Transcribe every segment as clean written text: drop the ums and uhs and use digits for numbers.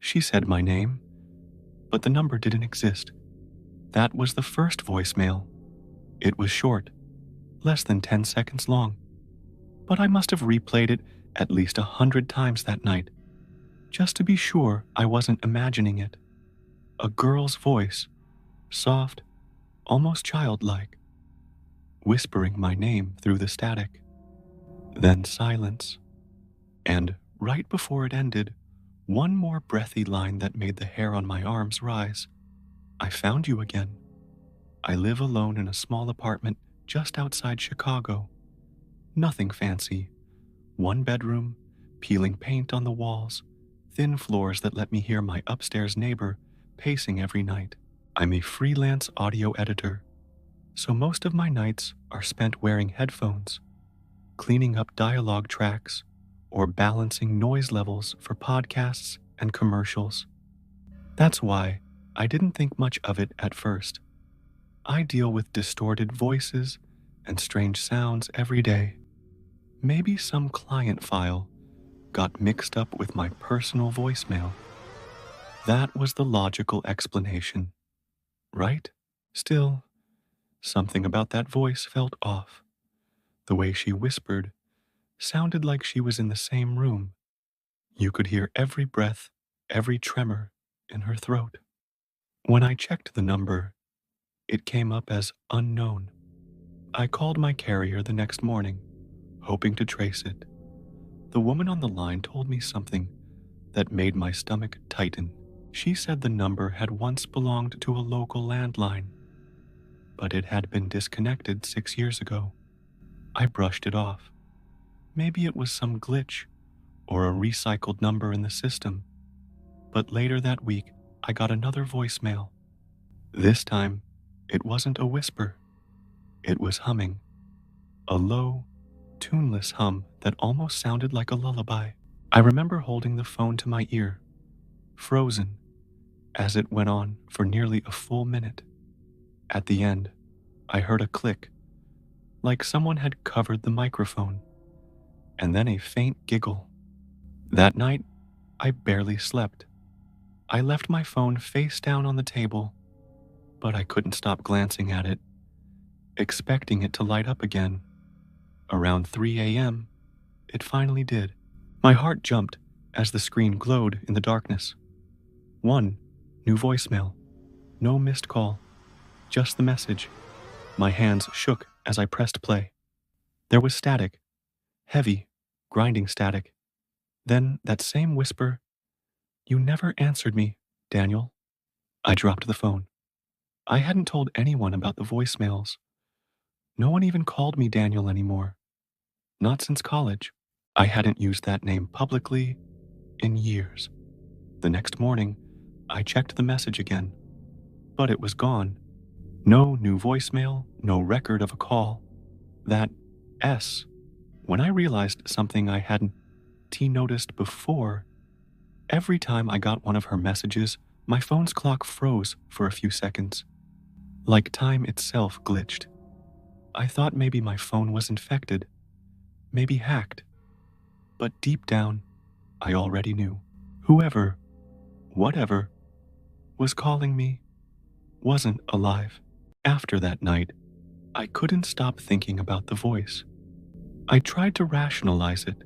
She said my name, but the number didn't exist. That was the first voicemail. It was short, less than 10 seconds long, but I must have replayed it at least 100 times that night, just to be sure I wasn't imagining it. A girl's voice, soft, almost childlike, whispering my name through the static. Then silence. And right before it ended, one more breathy line that made the hair on my arms rise. I found you again. I live alone in a small apartment just outside Chicago. Nothing fancy. One bedroom, peeling paint on the walls, thin floors that let me hear my upstairs neighbor pacing every night. I'm a freelance audio editor, so most of my nights are spent wearing headphones, cleaning up dialogue tracks, or balancing noise levels for podcasts and commercials. That's why I didn't think much of it at first. I deal with distorted voices and strange sounds every day. Maybe some client file got mixed up with my personal voicemail. That was the logical explanation, right? Still, something about that voice felt off. The way she whispered sounded like she was in the same room. You could hear every breath, every tremor in her throat. When I checked the number, it came up as unknown. I called my carrier the next morning, hoping to trace it. The woman on the line told me something that made my stomach tighten. She said the number had once belonged to a local landline, but it had been disconnected 6 years ago. I brushed it off. Maybe it was some glitch or a recycled number in the system. But later that week, I got another voicemail. This time, it wasn't a whisper. It was humming. A low, tuneless hum that almost sounded like a lullaby. I remember holding the phone to my ear, frozen, as it went on for nearly a full minute. At the end, I heard a click, like someone had covered the microphone, and then a faint giggle. That night, I barely slept. I left my phone face down on the table, but I couldn't stop glancing at it, expecting it to light up again. Around 3 a.m., it finally did. My heart jumped as the screen glowed in the darkness. One new voicemail. No missed call. Just the message. My hands shook as I pressed play. There was static. Heavy, grinding static. Then that same whisper, "You never answered me, Daniel." I dropped the phone. I hadn't told anyone about the voicemails. No one even called me Daniel anymore. Not since college. I hadn't used that name publicly in years. The next morning, I checked the message again, but it was gone. No new voicemail, no record of a call. That S. When I realized something I hadn't noticed before, every time I got one of her messages, my phone's clock froze for a few seconds, like time itself glitched. I thought maybe my phone was infected, maybe hacked. But deep down, I already knew. Whoever, whatever, was calling me wasn't alive. After that night, I couldn't stop thinking about the voice. I tried to rationalize it,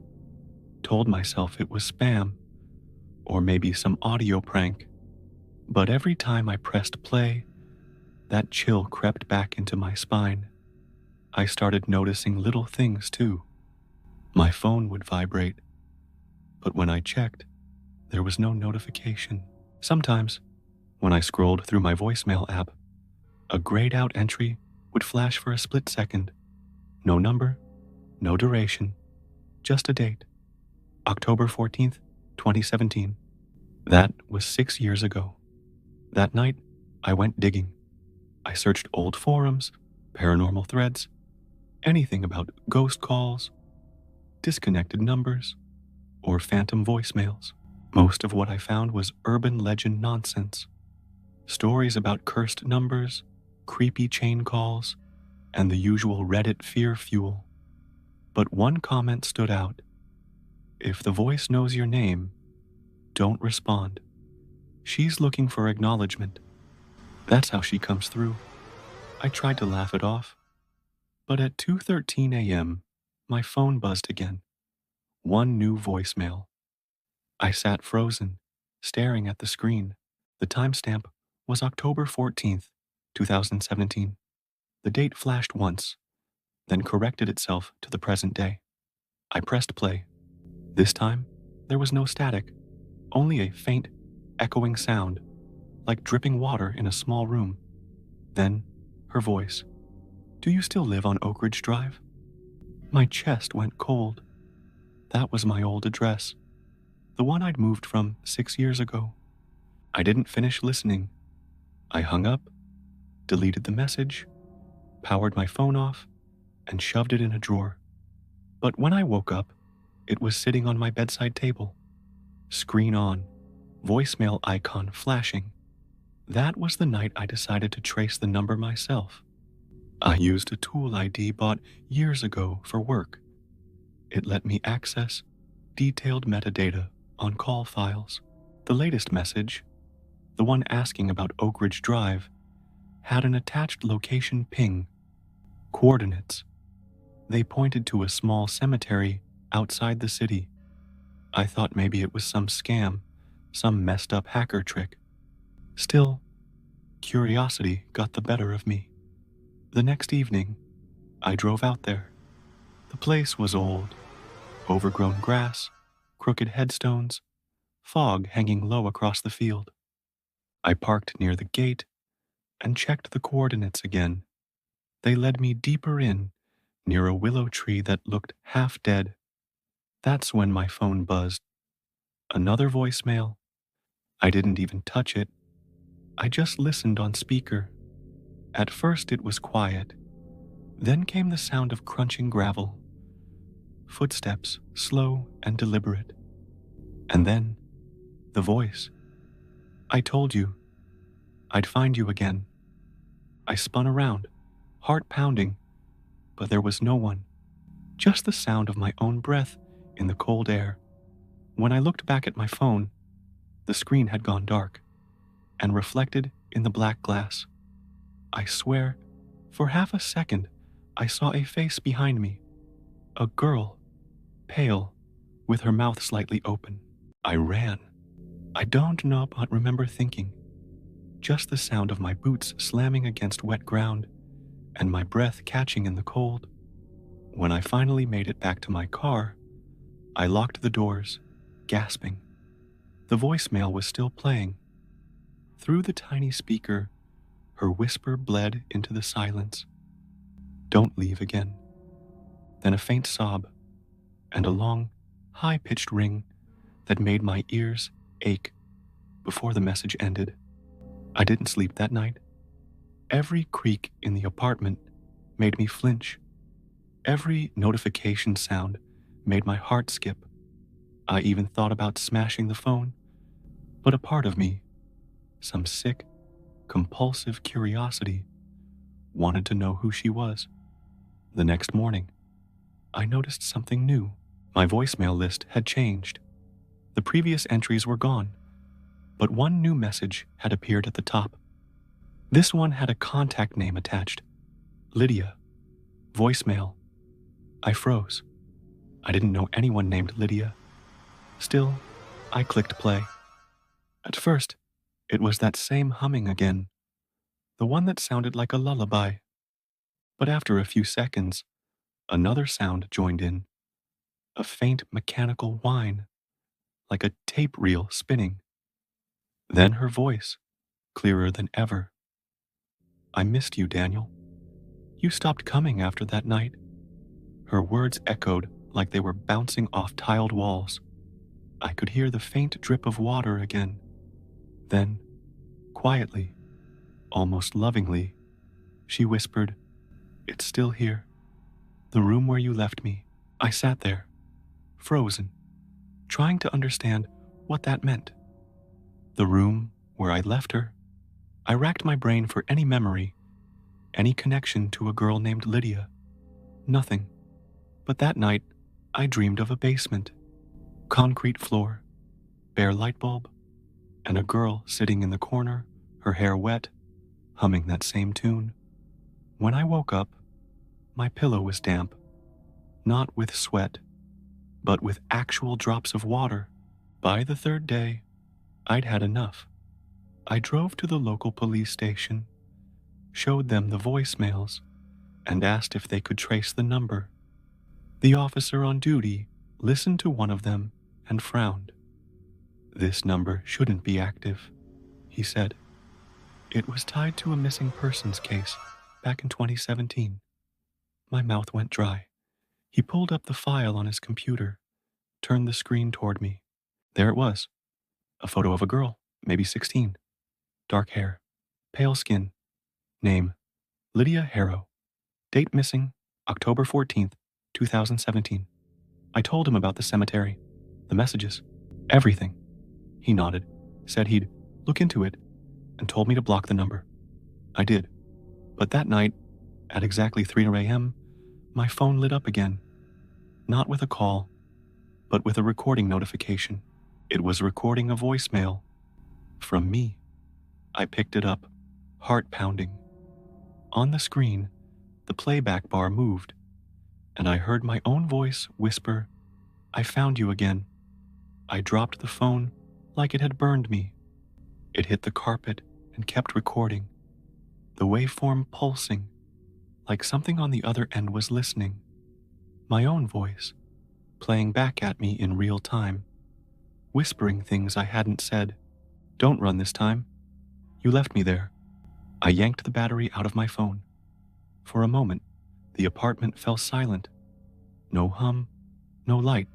told myself it was spam, or maybe some audio prank. But every time I pressed play, that chill crept back into my spine. I started noticing little things too. My phone would vibrate, but when I checked, there was no notification. Sometimes, when I scrolled through my voicemail app, a grayed out entry would flash for a split second. No number, no duration, just a date. October 14th, 2017. That was 6 years ago. That night, I went digging. I searched old forums, paranormal threads, anything about ghost calls, disconnected numbers, or phantom voicemails. Most of what I found was urban legend nonsense. Stories about cursed numbers, creepy chain calls, and the usual Reddit fear fuel. But one comment stood out. If the voice knows your name, don't respond. She's looking for acknowledgement. That's how she comes through. I tried to laugh it off, but at 2:13 a.m., my phone buzzed again. One new voicemail. I sat frozen, staring at the screen. The timestamp was October 14th, 2017. The date flashed once, then corrected itself to the present day. I pressed play. This time, there was no static, only a faint, echoing sound, like dripping water in a small room. Then, her voice. "Do you still live on Oak Ridge Drive?" My chest went cold. That was my old address, the one I'd moved from 6 years ago. I didn't finish listening. I hung up, deleted the message, powered my phone off, and shoved it in a drawer. But when I woke up, it was sitting on my bedside table. Screen on, voicemail icon flashing. That was the night I decided to trace the number myself. I used a tool ID bought years ago for work. It let me access detailed metadata on call files. The latest message, the one asking about Oak Ridge Drive, had an attached location ping. Coordinates. They pointed to a small cemetery outside the city. I thought maybe it was some scam, some messed up hacker trick. Still, curiosity got the better of me. The next evening, I drove out there. The place was old. Overgrown grass, crooked headstones, fog hanging low across the field. I parked near the gate and checked the coordinates again. They led me deeper in, near a willow tree that looked half dead. That's when my phone buzzed. Another voicemail. I didn't even touch it. I just listened on speaker. At first it was quiet. Then came the sound of crunching gravel. Footsteps, slow and deliberate. And then, the voice. "I told you. I'd find you again." I spun around, heart pounding, but there was no one. Just the sound of my own breath in the cold air. When I looked back at my phone, the screen had gone dark and reflected in the black glass. I swear, for half a second, I saw a face behind me. A girl, pale, with her mouth slightly open. I ran. I don't know but remember thinking. Just the sound of my boots slamming against wet ground and my breath catching in the cold. When I finally made it back to my car, I locked the doors, gasping. The voicemail was still playing. Through the tiny speaker, her whisper bled into the silence. "Don't leave again." Then a faint sob, and a long, high-pitched ring that made my ears ache before the message ended. I didn't sleep that night. Every creak in the apartment made me flinch. Every notification sound made my heart skip. I even thought about smashing the phone, but a part of me, some sick, compulsive curiosity, wanted to know who she was. The next morning, I noticed something new. My voicemail list had changed. The previous entries were gone, but one new message had appeared at the top. This one had a contact name attached. Lydia. Voicemail. I froze. I didn't know anyone named Lydia. Still, I clicked play. At first, it was that same humming again, the one that sounded like a lullaby. But after a few seconds, another sound joined in, a faint mechanical whine, like a tape reel spinning. Then her voice, clearer than ever. "I missed you, Daniel. You stopped coming after that night." Her words echoed like they were bouncing off tiled walls. I could hear the faint drip of water again. Then, quietly, almost lovingly, she whispered, "It's still here. The room where you left me." I sat there, frozen, trying to understand what that meant. The room where I left her. I racked my brain for any memory, any connection to a girl named Lydia. Nothing. But that night, I dreamed of a basement. Concrete floor, bare light bulb, and a girl sitting in the corner, her hair wet, humming that same tune. When I woke up, my pillow was damp, not with sweat, but with actual drops of water. By the third day, I'd had enough. I drove to the local police station, showed them the voicemails, and asked if they could trace the number. The officer on duty listened to one of them and frowned. "This number shouldn't be active," he said. "It was tied to a missing persons case back in 2017. My mouth went dry. He pulled up the file on his computer, turned the screen toward me. There it was. A photo of a girl, maybe 16. Dark hair, pale skin. Name, Lydia Harrow. Date missing, October 14th, 2017. I told him about the cemetery, the messages, everything. He nodded, said he'd look into it, and told me to block the number. I did. But that night, at exactly 3 a.m., my phone lit up again. Not with a call, but with a recording notification. It was recording a voicemail from me. I picked it up, heart pounding. On the screen, the playback bar moved, and I heard my own voice whisper, "I found you again." I dropped the phone like it had burned me. It hit the carpet and kept recording, the waveform pulsing, like something on the other end was listening. My own voice, playing back at me in real time, whispering things I hadn't said. "Don't run this time. You left me there." I yanked the battery out of my phone. For a moment, the apartment fell silent. No hum, no light,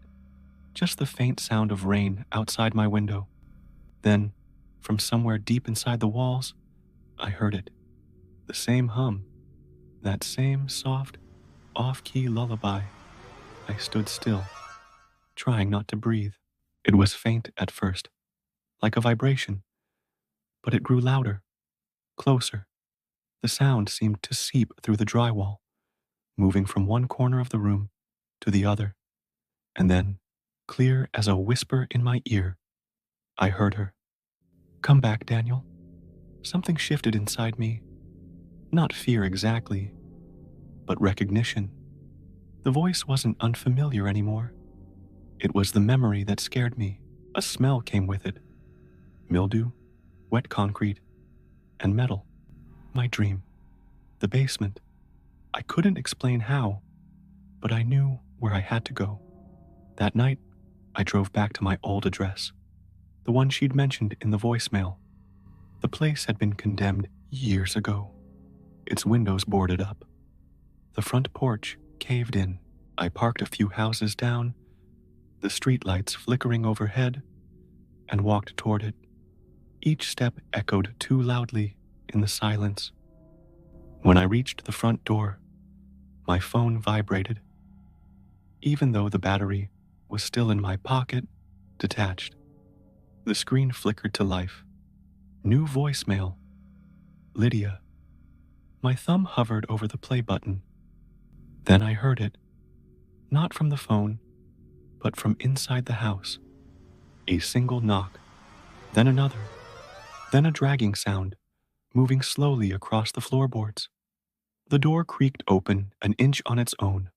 just the faint sound of rain outside my window. Then, from somewhere deep inside the walls, I heard it. The same hum, that same soft, off-key lullaby. I stood still, trying not to breathe. It was faint at first, like a vibration, but it grew louder, closer. The sound seemed to seep through the drywall, moving from one corner of the room to the other. And then, clear as a whisper in my ear, I heard her. "Come back, Daniel." Something shifted inside me. Not fear exactly, but recognition. The voice wasn't unfamiliar anymore. It was the memory that scared me. A smell came with it. Mildew, wet concrete, and metal. My dream. The basement. I couldn't explain how, but I knew where I had to go. That night, I drove back to my old address, the one she'd mentioned in the voicemail. The place had been condemned years ago, its windows boarded up, the front porch caved in. I parked a few houses down, the streetlights flickering overhead, and walked toward it. Each step echoed too loudly in the silence. When I reached the front door, my phone vibrated. Even though the battery was still in my pocket, detached. The screen flickered to life. New voicemail. Lydia. My thumb hovered over the play button. Then I heard it. Not from the phone, but from inside the house. A single knock, then another, then a dragging sound, moving slowly across the floorboards. The door creaked open an inch on its own.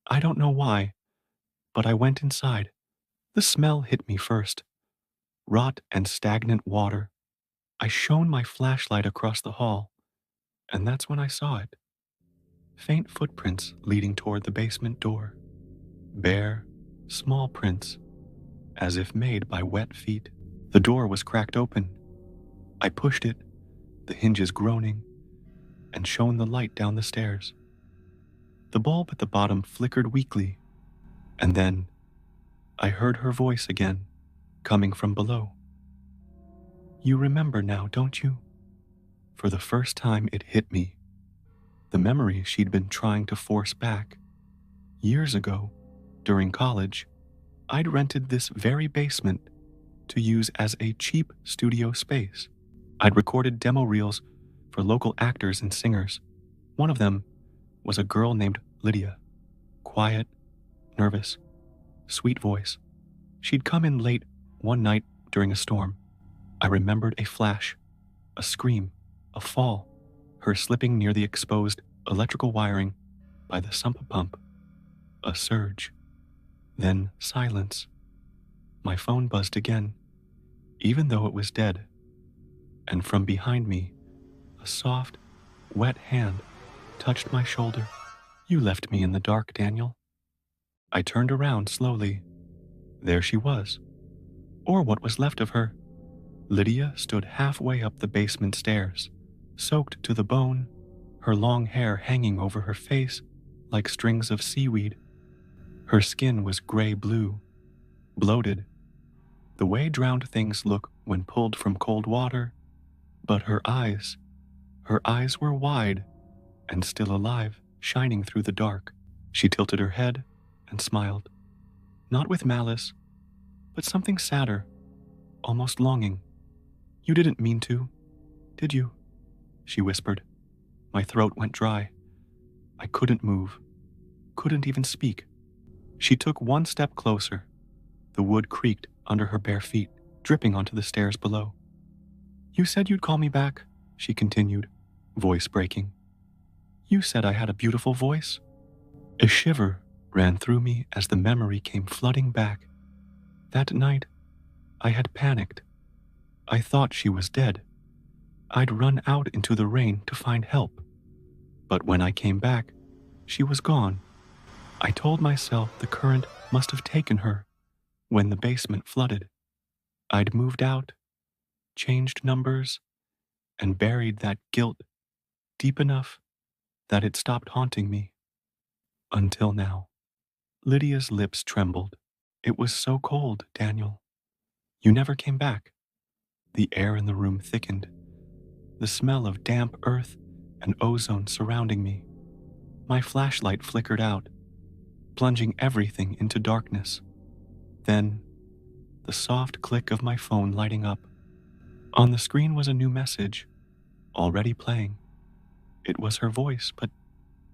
I don't know why, but I went inside. The smell hit me first. Rot and stagnant water. I shone my flashlight across the hall, and that's when I saw it. Faint footprints leading toward the basement door. Bare, small prints, as if made by wet feet. The door was cracked open. I pushed it, the hinges groaning, and shone the light down the stairs. The bulb at the bottom flickered weakly, and then I heard her voice again, coming from below. "You remember now, don't you?" For the first time it hit me. The memory she'd been trying to force back. Years ago, during college, I'd rented this very basement to use as a cheap studio space. I'd recorded demo reels for local actors and singers. One of them was a girl named Lydia. Quiet, nervous, sweet voice. She'd come in late one night during a storm. I remembered a flash, a scream, a fall, her slipping near the exposed electrical wiring by the sump pump, a surge, then silence. My phone buzzed again, even though it was dead, and from behind me, a soft, wet hand touched my shoulder. You left me in the dark, Daniel. I turned around slowly. There she was, or what was left of her. Lydia stood halfway up the basement stairs, soaked to the bone, her long hair hanging over her face like strings of seaweed. Her skin was gray-blue, bloated, the way drowned things look when pulled from cold water, but her eyes were wide and still alive, shining through the dark. She tilted her head and smiled, not with malice, but something sadder, almost longing. You didn't mean to, did you? She whispered. My throat went dry. I couldn't move, couldn't even speak. She took one step closer. The wood creaked under her bare feet, dripping onto the stairs below. You said you'd call me back, she continued, voice breaking. You said I had a beautiful voice. A shiver ran through me as the memory came flooding back. That night, I had panicked. I thought she was dead. I'd run out into the rain to find help. But when I came back, she was gone. I told myself the current must have taken her when the basement flooded. I'd moved out, changed numbers, and buried that guilt deep enough that it stopped haunting me. Until now. Lydia's lips trembled. It was so cold, Daniel. You never came back. The air in the room thickened, the smell of damp earth and ozone surrounding me. My flashlight flickered out, plunging everything into darkness. Then, the soft click of my phone lighting up. On the screen was a new message, already playing. It was her voice, but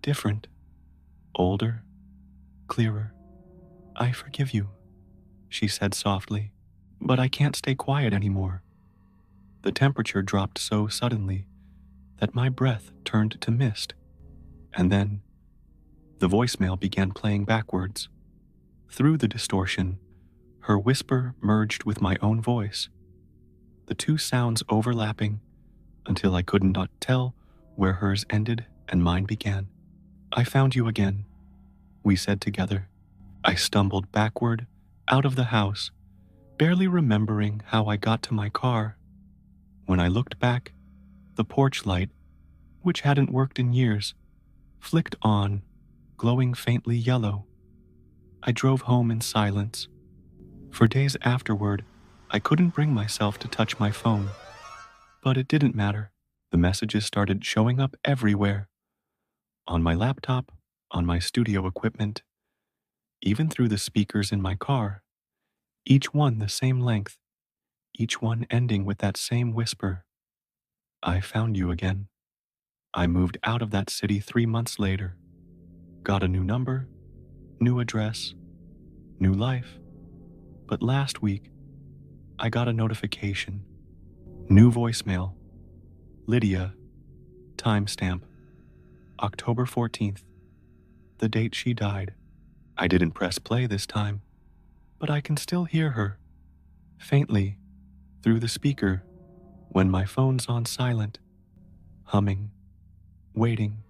different, older, clearer. I forgive you, she said softly, but I can't stay quiet anymore. The temperature dropped so suddenly that my breath turned to mist, and then the voicemail began playing backwards. Through the distortion, her whisper merged with my own voice, the two sounds overlapping until I could not tell where hers ended and mine began. I found you again, we said together. I stumbled backward out of the house, barely remembering how I got to my car. When I looked back, the porch light, which hadn't worked in years, flicked on, glowing faintly yellow. I drove home in silence. For days afterward, I couldn't bring myself to touch my phone. But it didn't matter. The messages started showing up everywhere. On my laptop, on my studio equipment, even through the speakers in my car. Each one the same length, each one ending with that same whisper. I found you again. I moved out of that city 3 months later. Got a new number, new address, new life. But last week, I got a notification. New voicemail. Lydia. Timestamp. October 14th. The date she died. I didn't press play this time, but I can still hear her, faintly, through the speaker when my phone's on silent, humming, waiting.